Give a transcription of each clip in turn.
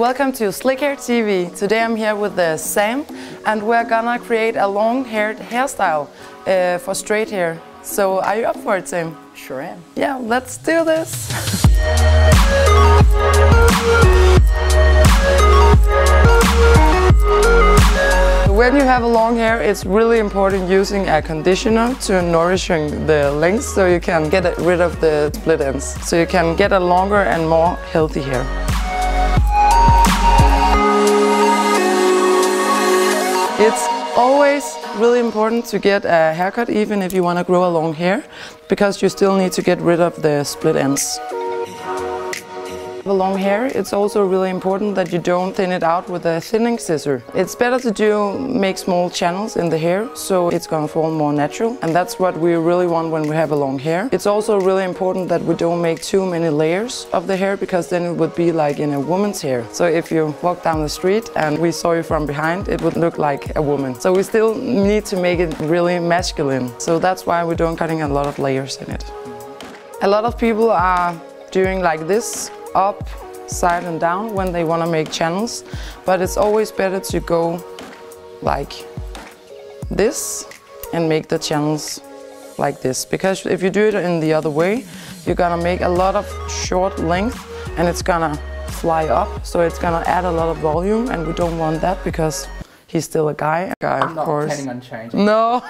welcome to Slikhaar TV. Today I'm here with Sam and we're gonna create a long-haired hairstyle for straight hair. So are you up for it, Sam? Sure am. Yeah, let's do this. When you have a long hair, it's really important using a conditioner to nourishing the length so you can get rid of the split ends. So you can get a longer and more healthy hair. It's always really important to get a haircut even if you want to grow a long hair, because you still need to get rid of the split ends. For long hair, it's also really important that you don't thin it out with a thinning scissor. It's better to make small channels in the hair so it's gonna fall more natural, and that's what we really want when we have a long hair. It's also really important that we don't make too many layers of the hair, because then it would be like in a woman's hair. So if you walk down the street and we saw you from behind, it would look like a woman. So we still need to make it really masculine. So that's why we don't cutting a lot of layers in it. A lot of people are doing like this, up, side and down when they want to make channels, but it's always better to go like this and make the channels like this, because if you do it in the other way, you're gonna make a lot of short length and it's gonna fly up, so it's gonna add a lot of volume, and we don't want that because he's still a guy. I'm of course. Not planning on changing. No.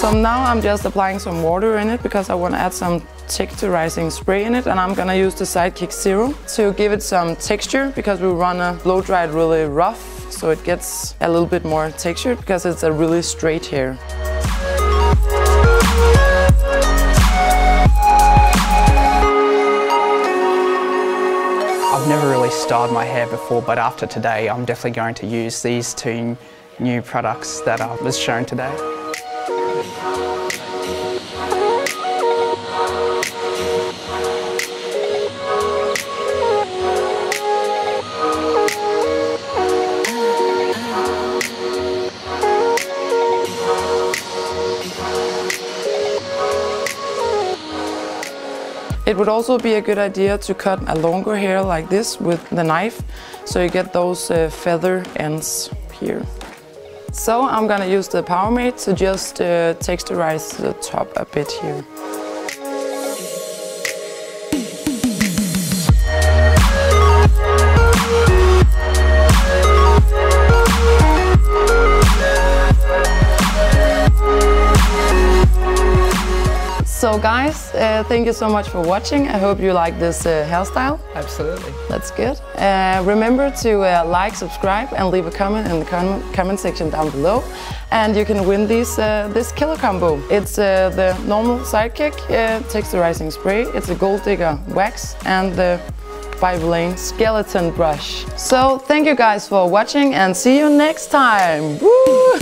So now I'm just applying some water in it because I want to add some texturizing spray in it, and I'm gonna use the Sidekick Zero to give it some texture, because we wanna blow dry it really rough so it gets a little bit more textured, because it's a really straight hair. I've never really styled my hair before, but after today I'm definitely going to use these two new products that was shown today. It would also be a good idea to cut a longer hair like this with the knife, so you get those feather ends here. So I'm gonna use the POWERMADE to just texturize the top a bit here. So guys, thank you so much for watching. I hope you like this hairstyle. Absolutely. That's good. Remember to like, subscribe and leave a comment in the comment section down below. And you can win this killer combo. It's the normal Sidekick texturizing spray. It's a gold digger wax and the By Vilain skeleton brush. So thank you guys for watching and see you next time. Woo!